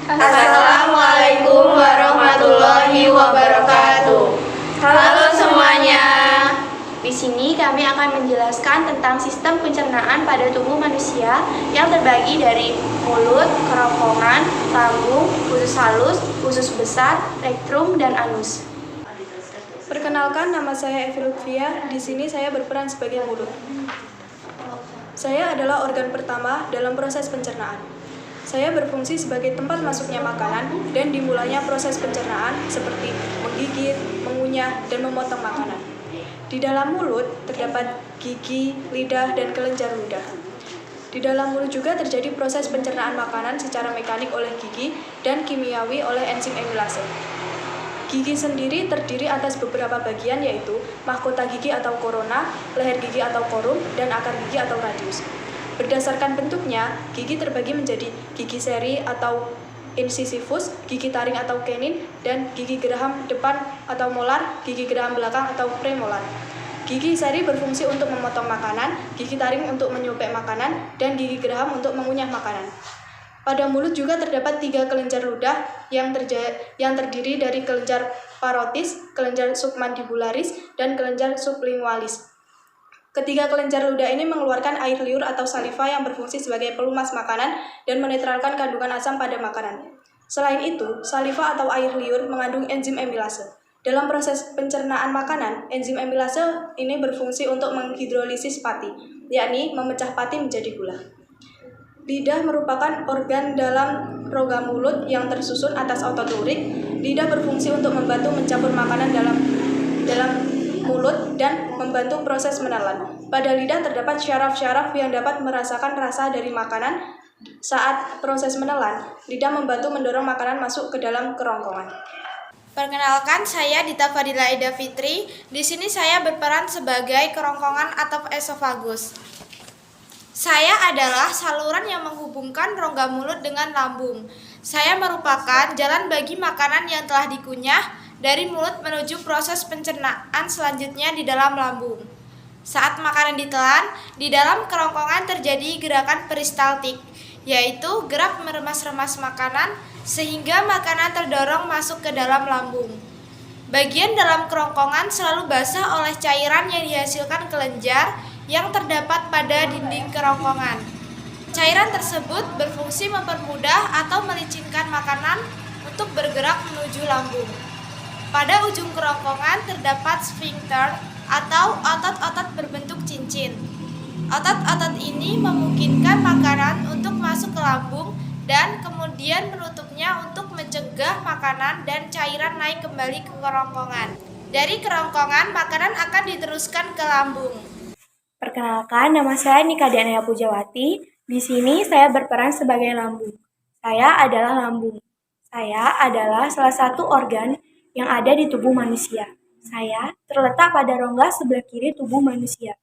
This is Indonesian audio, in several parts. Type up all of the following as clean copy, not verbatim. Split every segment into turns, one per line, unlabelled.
Assalamualaikum warahmatullahi wabarakatuh. Halo semuanya.
Di sini kami akan menjelaskan tentang sistem pencernaan pada tubuh manusia yang terbagi dari mulut, kerongkongan, lambung, usus halus, usus besar, rektrum, dan anus.
Perkenalkan, nama saya Evi Lutfia. Di sini saya berperan sebagai mulut. Saya adalah organ pertama dalam proses pencernaan. Saya berfungsi sebagai tempat masuknya makanan dan dimulainya proses pencernaan seperti menggigit, mengunyah, dan memotong makanan. Di dalam mulut terdapat gigi, lidah, dan kelenjar ludah. Di dalam mulut juga terjadi proses pencernaan makanan secara mekanik oleh gigi dan kimiawi oleh enzim amilase. Gigi sendiri terdiri atas beberapa bagian yaitu mahkota gigi atau korona, leher gigi atau korum, dan akar gigi atau radius. Berdasarkan bentuknya, gigi terbagi menjadi gigi seri atau incisivus, gigi taring atau kenin, dan gigi geraham depan atau molar, gigi geraham belakang atau premolar. Gigi seri berfungsi untuk memotong makanan, gigi taring untuk menyobek makanan, dan gigi geraham untuk mengunyah makanan. Pada mulut juga terdapat 3 kelenjar ludah yang terdiri dari kelenjar parotis, kelenjar submandibularis, dan kelenjar sublingualis. Ketiga kelenjar ludah ini mengeluarkan air liur atau saliva yang berfungsi sebagai pelumas makanan dan menetralkan kandungan asam pada makanan. Selain itu, saliva atau air liur mengandung enzim amilase. Dalam proses pencernaan makanan, enzim amilase ini berfungsi untuk menghidrolisis pati, yakni memecah pati menjadi gula. Lidah merupakan organ dalam rongga mulut yang tersusun atas otot lurik. Lidah berfungsi untuk membantu mencampur makanan dalam mulut dan membantu proses menelan. Pada lidah terdapat syaraf-syaraf yang dapat merasakan rasa dari makanan. Saat proses menelan, lidah membantu mendorong makanan masuk ke dalam kerongkongan.
Perkenalkan, saya Dita Fadila Ida Fitri. Di sini saya berperan sebagai kerongkongan atau esofagus. Saya adalah saluran yang menghubungkan rongga mulut dengan lambung. Saya merupakan jalan bagi makanan yang telah dikunyah dari mulut menuju proses pencernaan selanjutnya di dalam lambung. Saat makanan ditelan, di dalam kerongkongan terjadi gerakan peristaltik, yaitu gerak meremas-remas makanan sehingga makanan terdorong masuk ke dalam lambung. Bagian dalam kerongkongan selalu basah oleh cairan yang dihasilkan kelenjar yang terdapat pada dinding kerongkongan. Cairan tersebut berfungsi mempermudah atau melicinkan makanan untuk bergerak menuju lambung. Pada ujung kerongkongan terdapat sfinkter atau otot-otot berbentuk cincin. Otot-otot ini memungkinkan makanan untuk masuk ke lambung dan kemudian menutupnya untuk mencegah makanan dan cairan naik kembali ke kerongkongan. Dari kerongkongan, makanan akan diteruskan ke lambung.
Perkenalkan, nama saya Nika Dianaya Pujawati. Di sini saya berperan sebagai lambung. Saya adalah lambung. Saya adalah salah satu organ yang ada di tubuh manusia. Saya terletak pada rongga sebelah kiri tubuh manusia.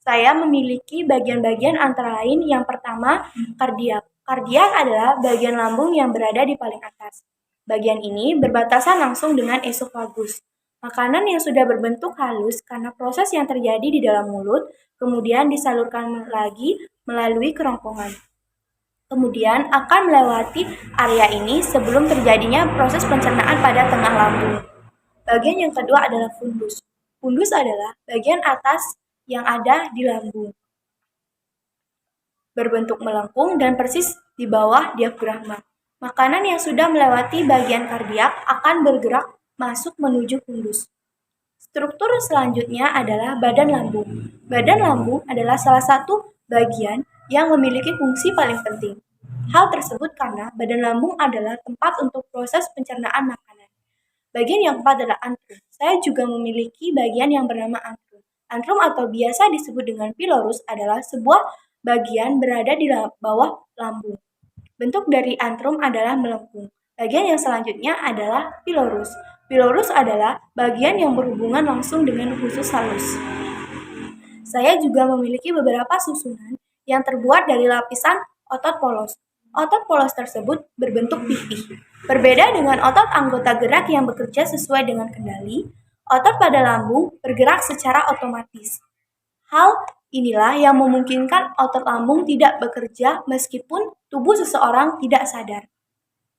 Saya memiliki bagian-bagian antara lain yang pertama, kardiak. Kardiak adalah bagian lambung yang berada di paling atas. Bagian ini berbatasan langsung dengan esofagus. Makanan yang sudah berbentuk halus karena proses yang terjadi di dalam mulut, kemudian disalurkan lagi melalui kerongkongan. Kemudian akan melewati area ini sebelum terjadinya proses pencernaan pada tengah lambung. Bagian yang kedua adalah fundus. Fundus adalah bagian atas yang ada di lambung. Berbentuk melengkung dan persis di bawah diafragma. Makanan yang sudah melewati bagian kardiak akan bergerak masuk menuju fundus. Struktur selanjutnya adalah badan lambung. Badan lambung adalah salah satu bagian yang memiliki fungsi paling penting. Hal tersebut karena badan lambung adalah tempat untuk proses pencernaan makanan. Bagian yang keempat adalah antrum. Saya juga memiliki bagian yang bernama antrum. Antrum atau biasa disebut dengan pylorus adalah sebuah bagian berada di bawah lambung. Bentuk dari antrum adalah melengkung. Bagian yang selanjutnya adalah pylorus. Pylorus adalah bagian yang berhubungan langsung dengan usus halus. Saya juga memiliki beberapa susunan yang terbuat dari lapisan otot polos. Otot polos tersebut berbentuk pipih. Berbeda dengan otot anggota gerak yang bekerja sesuai dengan kendali, otot pada lambung bergerak secara otomatis. Hal inilah yang memungkinkan otot lambung tidak bekerja meskipun tubuh seseorang tidak sadar.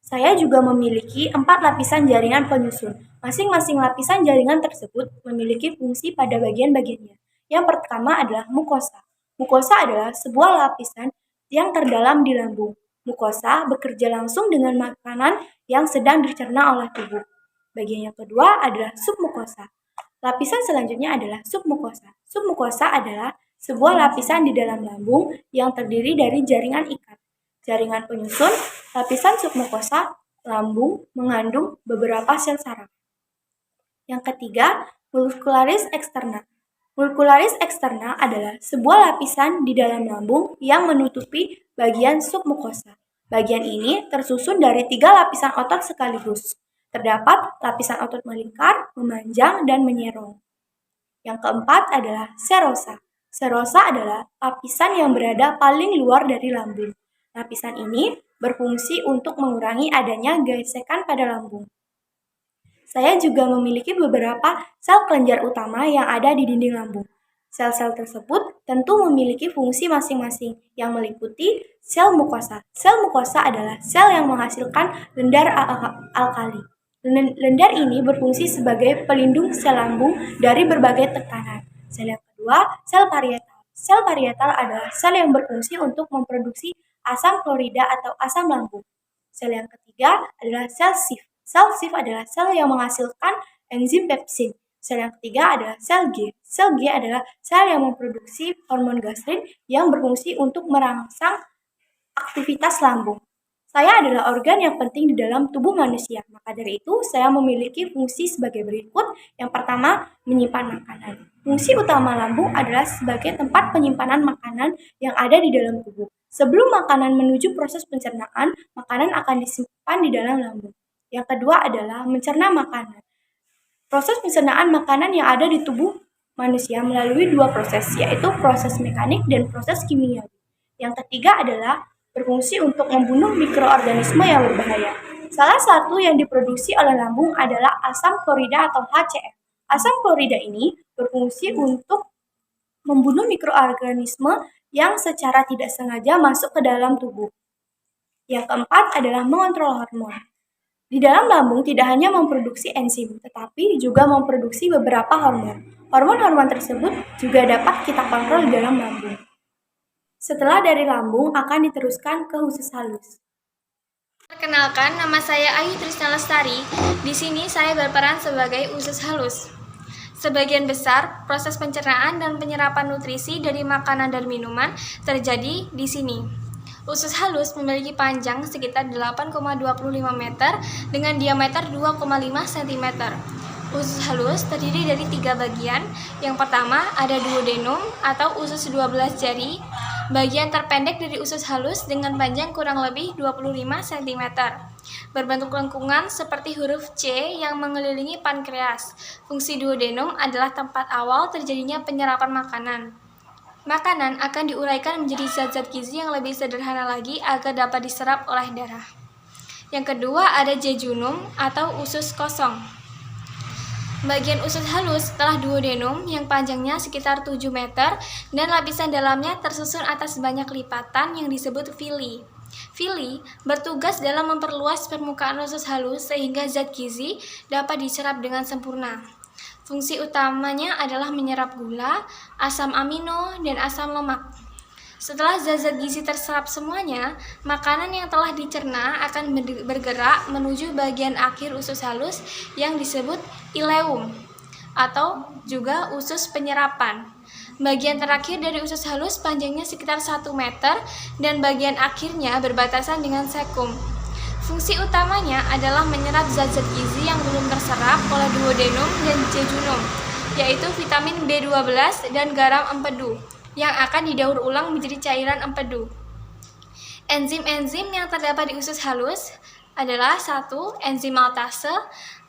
Saya juga memiliki 4 lapisan jaringan penyusun. Masing-masing lapisan jaringan tersebut memiliki fungsi pada bagian-bagiannya. Yang pertama adalah mukosa. Mukosa adalah sebuah lapisan yang terdalam di lambung. Mukosa bekerja langsung dengan makanan yang sedang dicerna oleh tubuh. Bagian yang kedua adalah submukosa. Lapisan selanjutnya adalah submukosa. Submukosa adalah sebuah lapisan di dalam lambung yang terdiri dari jaringan ikat. Jaringan penyusun, lapisan submukosa lambung mengandung beberapa sel saraf. Yang ketiga, muscularis externa. Muscularis externa adalah sebuah lapisan di dalam lambung yang menutupi bagian submukosa. Bagian ini tersusun dari 3 lapisan otot sekaligus. Terdapat lapisan otot melingkar, memanjang, dan menyerong. Yang keempat adalah serosa. Serosa adalah lapisan yang berada paling luar dari lambung. Lapisan ini berfungsi untuk mengurangi adanya gesekan pada lambung. Saya juga memiliki beberapa sel kelenjar utama yang ada di dinding lambung. Sel-sel tersebut tentu memiliki fungsi masing-masing yang meliputi sel mukosa. Sel mukosa adalah sel yang menghasilkan lendar alkali. Lendar ini berfungsi sebagai pelindung sel lambung dari berbagai tekanan. Sel yang kedua, sel parietal. Sel parietal adalah sel yang berfungsi untuk memproduksi asam klorida atau asam lambung. Sel yang ketiga adalah sel sif. Sel sif adalah sel yang menghasilkan enzim pepsin. Sel yang ketiga adalah sel G. Sel G adalah sel yang memproduksi hormon gastrin yang berfungsi untuk merangsang aktivitas lambung. Saya adalah organ yang penting di dalam tubuh manusia. Maka dari itu, saya memiliki fungsi sebagai berikut. Yang pertama, menyimpan makanan. Fungsi utama lambung adalah sebagai tempat penyimpanan makanan yang ada di dalam tubuh. Sebelum makanan menuju proses pencernaan, makanan akan disimpan di dalam lambung. Yang kedua adalah mencerna makanan. Proses pencernaan makanan yang ada di tubuh manusia melalui 2 proses, yaitu proses mekanik dan proses kimiawi. Yang ketiga adalah berfungsi untuk membunuh mikroorganisme yang berbahaya. Salah satu yang diproduksi oleh lambung adalah asam klorida atau HCl. Asam klorida ini berfungsi untuk membunuh mikroorganisme yang secara tidak sengaja masuk ke dalam tubuh. Yang keempat adalah mengontrol hormon. Di dalam lambung tidak hanya memproduksi enzim, tetapi juga memproduksi beberapa hormon. Hormon-hormon tersebut juga dapat kita kontrol di dalam lambung. Setelah dari lambung akan diteruskan ke usus halus.
Perkenalkan, nama saya Ayu Trisna Lestari. Di sini saya berperan sebagai usus halus. Sebagian besar proses pencernaan dan penyerapan nutrisi dari makanan dan minuman terjadi di sini. Usus halus memiliki panjang sekitar 8,25 meter dengan diameter 2,5 cm. Usus halus terdiri dari 3 bagian. Yang pertama ada duodenum atau usus 12 jari. Bagian terpendek dari usus halus dengan panjang kurang lebih 25 cm. Berbentuk lengkungan seperti huruf C yang mengelilingi pankreas. Fungsi duodenum adalah tempat awal terjadinya penyerapan makanan. Makanan akan diuraikan menjadi zat-zat gizi yang lebih sederhana lagi agar dapat diserap oleh darah. Yang kedua ada jejunum atau usus kosong. Bagian usus halus setelah duodenum yang panjangnya sekitar 7 meter dan lapisan dalamnya tersusun atas banyak lipatan yang disebut villi. Villi bertugas dalam memperluas permukaan usus halus sehingga zat gizi dapat diserap dengan sempurna. Fungsi utamanya adalah menyerap gula, asam amino, dan asam lemak. Setelah zat-zat gizi terserap semuanya, makanan yang telah dicerna akan bergerak menuju bagian akhir usus halus yang disebut ileum atau juga usus penyerapan. Bagian terakhir dari usus halus panjangnya sekitar 1 meter dan bagian akhirnya berbatasan dengan sekum. Fungsi utamanya adalah menyerap zat-zat gizi yang belum terserap oleh duodenum dan jejunum, yaitu vitamin B12 dan garam empedu yang akan didaur ulang menjadi cairan empedu. Enzim-enzim yang terdapat di usus halus adalah 1. Enzim maltase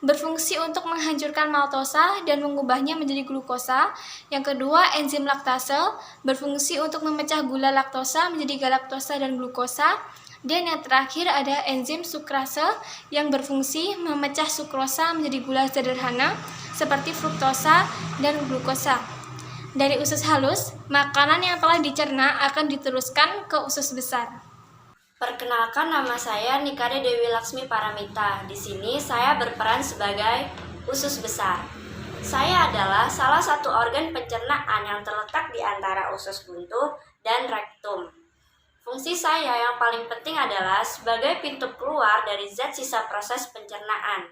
berfungsi untuk menghancurkan maltosa dan mengubahnya menjadi glukosa. Yang kedua, enzim laktase berfungsi untuk memecah gula laktosa menjadi galaktosa dan glukosa. Dan yang terakhir ada enzim sukrase yang berfungsi memecah sukrosa menjadi gula sederhana seperti fruktosa dan glukosa. Dari usus halus, makanan yang telah dicerna akan diteruskan ke usus besar.
Perkenalkan, nama saya Nikade Dewi Laksmi Paramita. Di sini saya berperan sebagai usus besar. Saya adalah salah satu organ pencernaan yang terletak di antara usus buntu dan rektum. Fungsi saya yang paling penting adalah sebagai pintu keluar dari zat sisa proses pencernaan.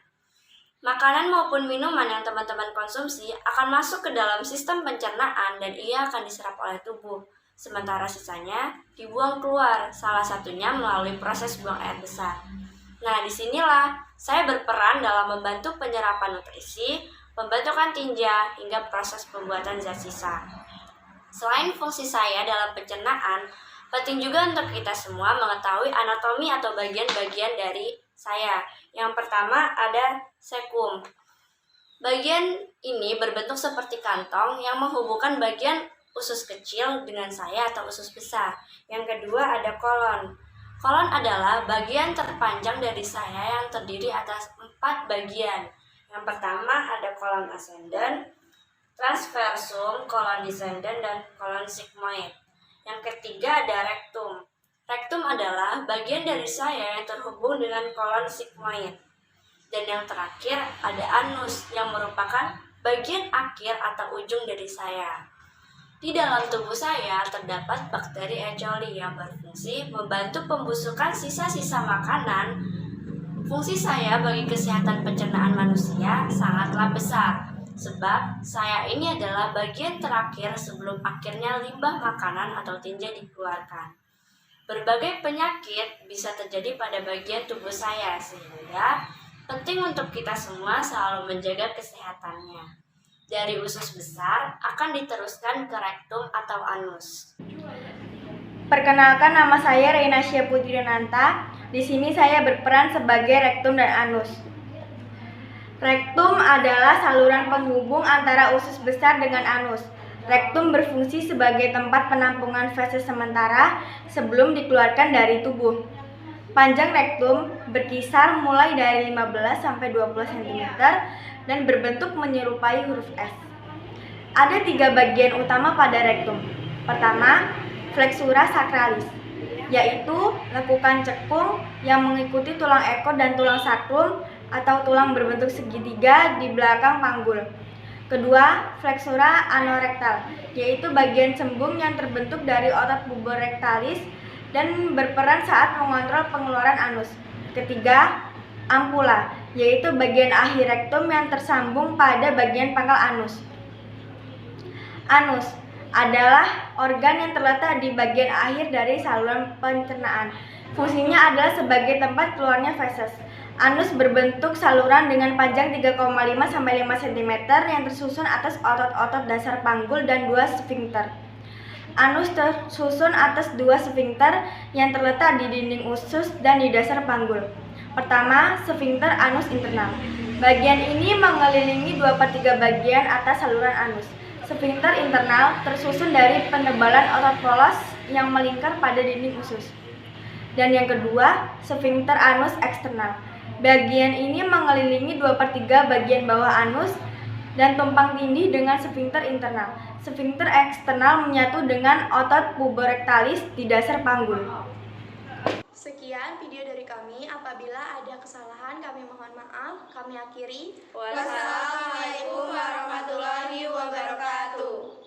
Makanan maupun minuman yang teman-teman konsumsi akan masuk ke dalam sistem pencernaan dan ia akan diserap oleh tubuh. Sementara sisanya dibuang keluar, salah satunya melalui proses buang air besar. Nah, disinilah saya berperan dalam membantu penyerapan nutrisi, pembentukan tinja, hingga proses pembuatan zat sisa. Selain fungsi saya dalam pencernaan, penting juga untuk kita semua mengetahui anatomi atau bagian-bagian dari saya. Yang pertama ada sekum. Bagian ini berbentuk seperti kantong yang menghubungkan bagian usus kecil dengan saya atau usus besar. Yang kedua ada kolon. Kolon adalah bagian terpanjang dari saya yang terdiri atas 4 bagian. Yang pertama ada kolon ascendent, transversum, kolon descendent, dan kolon sigmoid. Yang ketiga ada rektum. Rektum adalah bagian dari saya yang terhubung dengan kolon sigmoid. Dan yang terakhir ada anus yang merupakan bagian akhir atau ujung dari saya. Di dalam tubuh saya terdapat bakteri E. coli yang berfungsi membantu pembusukan sisa-sisa makanan. Fungsi saya bagi kesehatan pencernaan manusia sangatlah besar, sebab saya ini adalah bagian terakhir sebelum akhirnya limbah makanan atau tinja dikeluarkan. Berbagai penyakit bisa terjadi pada bagian tubuh saya, sehingga penting untuk kita semua selalu menjaga kesehatannya. Dari usus besar akan diteruskan ke rektum atau anus.
Perkenalkan, nama saya Reynasya Putri Renanta. Di sini saya berperan sebagai rektum dan anus. Rektum adalah saluran penghubung antara usus besar dengan anus. Rektum berfungsi sebagai tempat penampungan feses sementara sebelum dikeluarkan dari tubuh. Panjang rektum berkisar mulai dari 15 sampai 20 cm dan berbentuk menyerupai huruf S. Ada 3 bagian utama pada rektum. Pertama, flexura sacralis, yaitu lekukan cekung yang mengikuti tulang ekor dan tulang sakrum atau tulang berbentuk segitiga di belakang panggul. Kedua, flexura anorektal, yaitu bagian cembung yang terbentuk dari otot bubur rektalis dan berperan saat mengontrol pengeluaran anus. Ketiga, ampula, yaitu bagian akhir rektum yang tersambung pada bagian pangkal anus. Anus adalah organ yang terletak di bagian akhir dari saluran pencernaan. Fungsinya adalah sebagai tempat keluarnya feses. Anus berbentuk saluran dengan panjang 3,5 sampai 5 cm yang tersusun atas otot-otot dasar panggul dan 2 sfinkter. Anus tersusun atas 2 sfinkter yang terletak di dinding usus dan di dasar panggul. Pertama, sfinkter anus internal. Bagian ini mengelilingi 2/3 bagian atas saluran anus. Sfinkter internal tersusun dari penebalan otot polos yang melingkar pada dinding usus. Dan yang kedua, sfinkter anus eksternal. Bagian ini mengelilingi 2/3 bagian bawah anus dan tumpang tindih dengan sfinkter internal. Sfinkter eksternal menyatu dengan otot puborektalis di dasar panggul.
Sekian video dari kami. Apabila ada kesalahan, kami mohon maaf. Kami akhiri.
Wassalamualaikum warahmatullahi wabarakatuh.